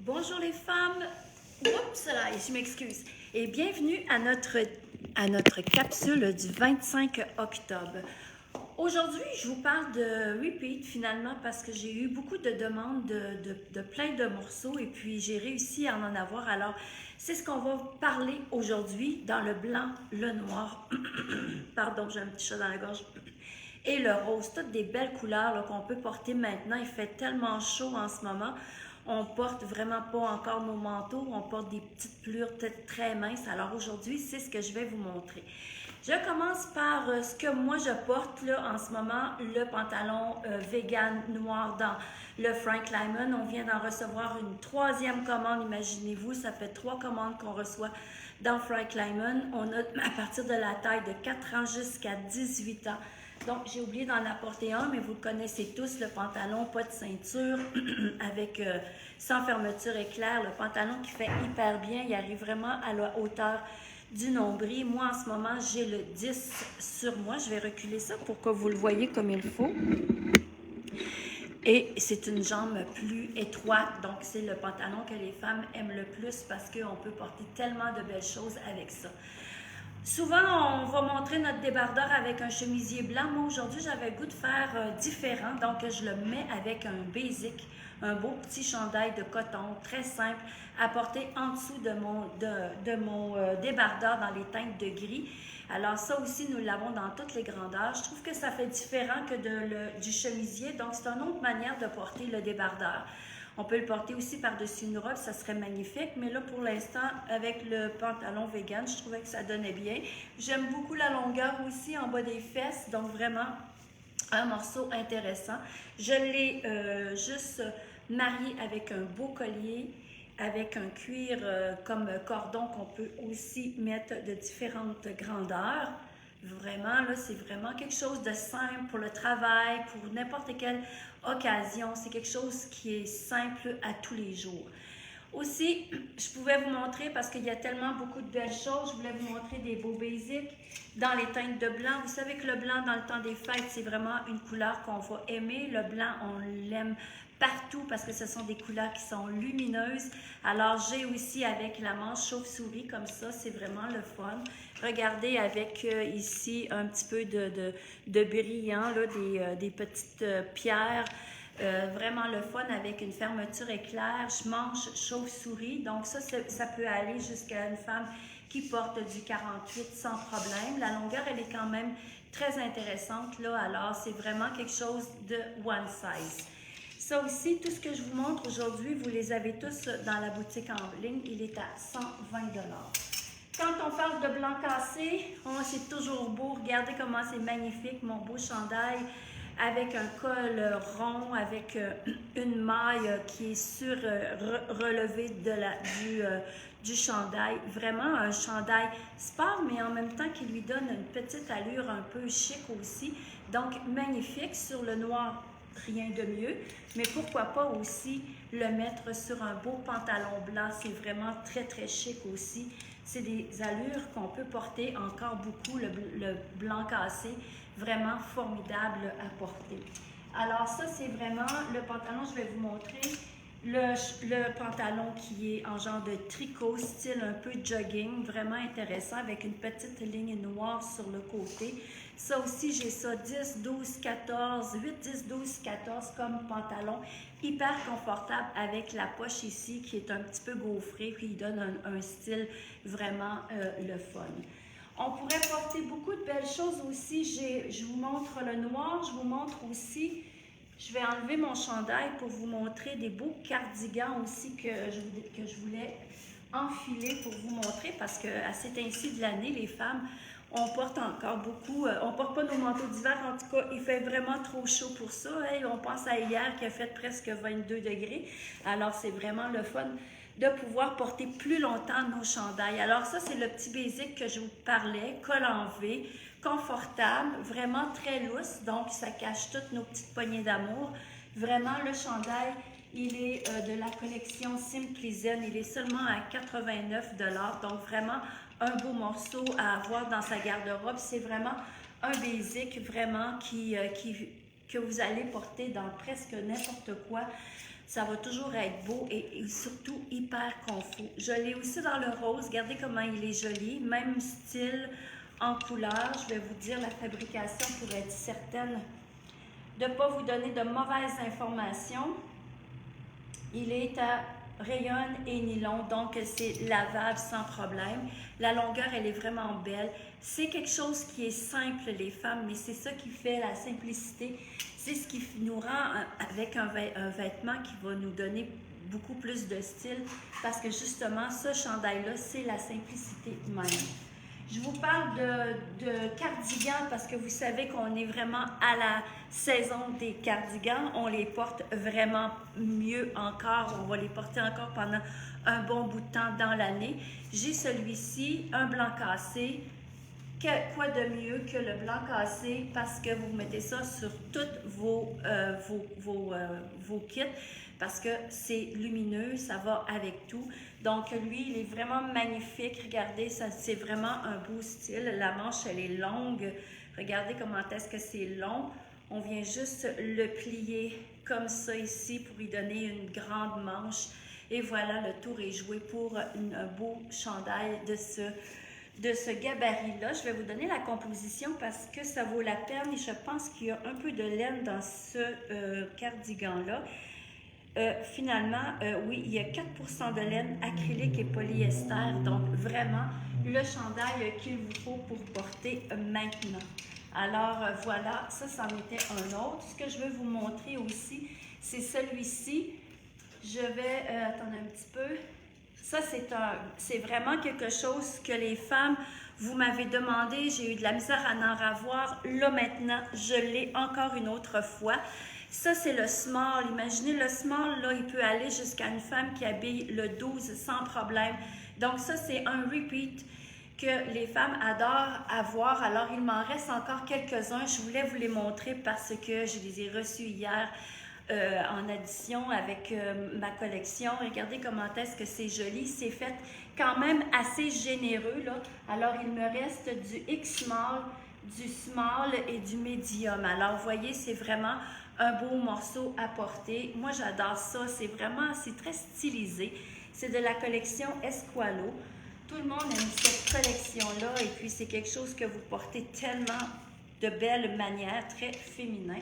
Bonjour les femmes, oups là, je m'excuse, et bienvenue à notre capsule du 25 octobre. Aujourd'hui, je vous parle de repeat finalement parce que j'ai eu beaucoup de demandes de plein de morceaux et puis j'ai réussi à en avoir. Alors, c'est ce qu'on va parler aujourd'hui dans le blanc, le noir, pardon, j'ai un petit chat dans la gorge, et le rose, toutes des belles couleurs qu'on peut porter maintenant. Il fait tellement chaud en ce moment. On porte vraiment pas encore nos manteaux, on porte des petites pelures très minces. Alors aujourd'hui, c'est ce que je vais vous montrer. Je commence par ce que moi je porte là en ce moment, le pantalon vegan noir dans le Frank Lyman. On vient d'en recevoir une troisième commande, imaginez-vous, ça fait 3 commandes qu'on reçoit dans Frank Lyman. On a à partir de la taille de 4 ans jusqu'à 18 ans. Donc, j'ai oublié d'en apporter un, mais vous le connaissez tous, le pantalon, pas de ceinture, avec sans fermeture éclair, le pantalon qui fait hyper bien, il arrive vraiment à la hauteur du nombril. Moi, en ce moment, j'ai le 10 sur moi. Je vais reculer ça pour que vous le voyez comme il faut. Et c'est une jambe plus étroite, donc c'est le pantalon que les femmes aiment le plus parce qu'on peut porter tellement de belles choses avec ça. Souvent, on va montrer notre débardeur avec un chemisier blanc. Moi, aujourd'hui, j'avais le goût de faire différent. Donc, je le mets avec un basic, un beau petit chandail de coton, très simple, à porter en dessous de mon débardeur dans les teintes de gris. Alors, ça aussi, nous l'avons dans toutes les grandeurs. Je trouve que ça fait différent que du chemisier. Donc, c'est une autre manière de porter le débardeur. On peut le porter aussi par-dessus une robe, ça serait magnifique. Mais là, pour l'instant, avec le pantalon vegan, je trouvais que ça donnait bien. J'aime beaucoup la longueur aussi en bas des fesses. Donc, vraiment, un morceau intéressant. Je l'ai juste marié avec un beau collier, avec un cuir comme cordon qu'on peut aussi mettre de différentes grandeurs. Vraiment, là, c'est vraiment quelque chose de simple pour le travail, pour n'importe quelle occasion. C'est quelque chose qui est simple à tous les jours. Aussi, je pouvais vous montrer, parce qu'il y a tellement beaucoup de belles choses, je voulais vous montrer des beaux basics dans les teintes de blanc. Vous savez que le blanc, dans le temps des fêtes, c'est vraiment une couleur qu'on va aimer. Le blanc, on l'aime partout parce que ce sont des couleurs qui sont lumineuses. Alors, j'ai aussi avec la manche chauve-souris comme ça, c'est vraiment le fun. Regardez avec ici un petit peu de brillant, là, des petites pierres. Vraiment le fun avec une fermeture éclair, manche chauve-souris. Donc ça peut aller jusqu'à une femme qui porte du 48 sans problème. La longueur, elle est quand même très intéressante là. Alors, c'est vraiment quelque chose de one size. Ça aussi, tout ce que je vous montre aujourd'hui, vous les avez tous dans la boutique en ligne. Il est à 120 $. Quand on parle de blanc cassé, oh, c'est toujours beau. Regardez comment c'est magnifique, mon beau chandail avec un col rond, avec une maille qui est relevée du chandail. Vraiment un chandail sport, mais en même temps qui lui donne une petite allure un peu chic aussi. Donc magnifique sur le noir. Rien de mieux, mais pourquoi pas aussi le mettre sur un beau pantalon blanc, c'est vraiment très très chic aussi. C'est des allures qu'on peut porter encore beaucoup, le blanc cassé, vraiment formidable à porter. Alors ça c'est vraiment le pantalon, je vais vous montrer. Le pantalon qui est en genre de tricot, style un peu jogging, vraiment intéressant avec une petite ligne noire sur le côté. Ça aussi, j'ai ça 10, 12, 14, 8, 10, 12, 14 comme pantalon, hyper confortable avec la poche ici qui est un petit peu gaufrée, puis il donne un style vraiment le fun. On pourrait porter beaucoup de belles choses aussi. Je vous montre le noir, je vous montre aussi. Je vais enlever mon chandail pour vous montrer des beaux cardigans aussi que je voulais enfiler pour vous montrer parce qu'à cet ainsi de l'année, les femmes, on porte encore beaucoup, on ne porte pas nos manteaux d'hiver, en tout cas, il fait vraiment trop chaud pour ça. Hein? On pense à hier qui a fait presque 22 degrés. Alors, c'est vraiment le fun de pouvoir porter plus longtemps nos chandails. Alors ça, c'est le petit basic que je vous parlais, col en V, confortable, vraiment très lousse, donc ça cache toutes nos petites poignées d'amour. Vraiment, le chandail, il est de la collection Simply Zen, il est seulement à 89 $, donc vraiment un beau morceau à avoir dans sa garde-robe. C'est vraiment un basic vraiment que vous allez porter dans presque n'importe quoi. Ça va toujours être beau et surtout hyper confort. Je l'ai aussi dans le rose. Regardez comment il est joli. Même style en couleur. Je vais vous dire la fabrication pour être certaine de ne pas vous donner de mauvaises informations. Il est à rayon et nylon, donc c'est lavable sans problème. La longueur, elle est vraiment belle. C'est quelque chose qui est simple, les femmes, mais c'est ça qui fait la simplicité. C'est ce qui nous rend avec un vêtement qui va nous donner beaucoup plus de style, parce que justement, ce chandail-là, c'est la simplicité même. Je vous parle de cardigans parce que vous savez qu'on est vraiment à la saison des cardigans. On les porte vraiment mieux encore. On va les porter encore pendant un bon bout de temps dans l'année. J'ai celui-ci, un blanc cassé. Quoi de mieux que le blanc cassé parce que vous mettez ça sur toutes vos kits parce que c'est lumineux, ça va avec tout. Donc lui, il est vraiment magnifique. Regardez, ça c'est vraiment un beau style. La manche, elle est longue. Regardez comment est-ce que c'est long. On vient juste le plier comme ça ici pour lui donner une grande manche. Et voilà, le tour est joué pour un beau chandail de ce gabarit-là. Je vais vous donner la composition parce que ça vaut la peine et je pense qu'il y a un peu de laine dans ce cardigan-là. Finalement, oui, il y a 4% de laine acrylique et polyester, donc vraiment le chandail qu'il vous faut pour porter maintenant. Alors voilà, ça c'en était un autre. Ce que je veux vous montrer aussi, c'est celui-ci. Je vais, attendre un petit peu. Ça, c'est vraiment quelque chose que les femmes, vous m'avez demandé. J'ai eu de la misère à en avoir. Là, maintenant, je l'ai encore une autre fois. Ça, c'est le small. Imaginez, le small, là, il peut aller jusqu'à une femme qui habille le 12 sans problème. Donc, ça, c'est un repeat que les femmes adorent avoir. Alors, il m'en reste encore quelques-uns. Je voulais vous les montrer parce que je les ai reçus hier. En addition avec ma collection. Regardez comment est-ce que c'est joli. C'est fait quand même assez généreux, là. Alors, il me reste du X-Small, du Small et du Medium. Alors, vous voyez, c'est vraiment un beau morceau à porter. Moi, j'adore ça. C'est très stylisé. C'est de la collection Esqualo. Tout le monde aime cette collection-là et puis c'est quelque chose que vous portez tellement de belle manière, très féminin.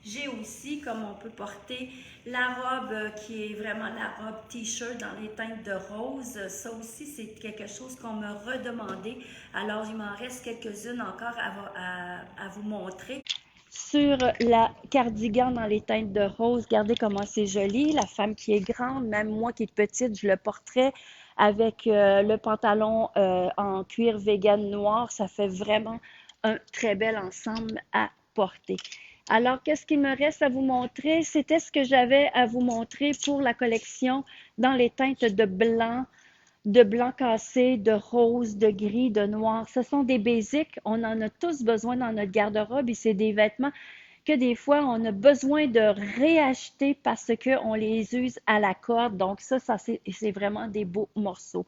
J'ai aussi, comme on peut porter, la robe qui est vraiment la robe t-shirt dans les teintes de rose. Ça aussi, c'est quelque chose qu'on me redemandait. Alors, il m'en reste quelques-unes encore à vous montrer. Sur la cardigan dans les teintes de rose, regardez comment c'est joli. La femme qui est grande, même moi qui est petite, je le porterais avec le pantalon en cuir vegan noir. Ça fait vraiment un très bel ensemble à porter. Alors, qu'est-ce qu'il me reste à vous montrer? C'était ce que j'avais à vous montrer pour la collection dans les teintes de blanc cassé, de rose, de gris, de noir. Ce sont des basiques. On en a tous besoin dans notre garde-robe et c'est des vêtements que des fois, on a besoin de réacheter parce qu'on les use à la corde. Donc ça c'est vraiment des beaux morceaux.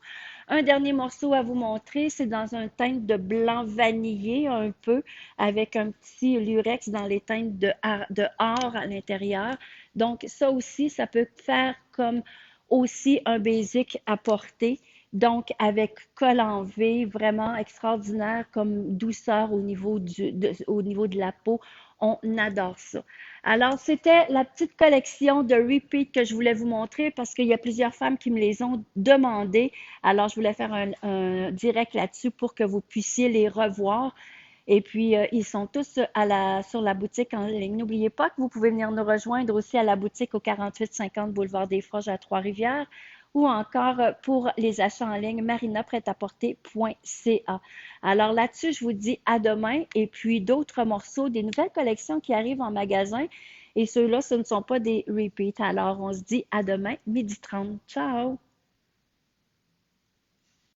Un dernier morceau à vous montrer, c'est dans un teinte de blanc vanillé un peu, avec un petit lurex dans les teintes de or à l'intérieur. Donc ça aussi, ça peut faire comme aussi un basic à porter. Donc, avec col en V, vraiment extraordinaire comme douceur au niveau de la peau. On adore ça. Alors, c'était la petite collection de repeat que je voulais vous montrer parce qu'il y a plusieurs femmes qui me les ont demandées. Alors, je voulais faire un direct là-dessus pour que vous puissiez les revoir. Et puis, ils sont tous sur la boutique en ligne. N'oubliez pas que vous pouvez venir nous rejoindre aussi à la boutique au 4850 Boulevard des Forges à Trois-Rivières ou encore pour les achats en ligne, marinaprêtaporter.ca. Alors là-dessus, je vous dis à demain et puis d'autres morceaux, des nouvelles collections qui arrivent en magasin et ceux-là, ce ne sont pas des repeats. Alors, on se dit à demain, 12h30. Ciao!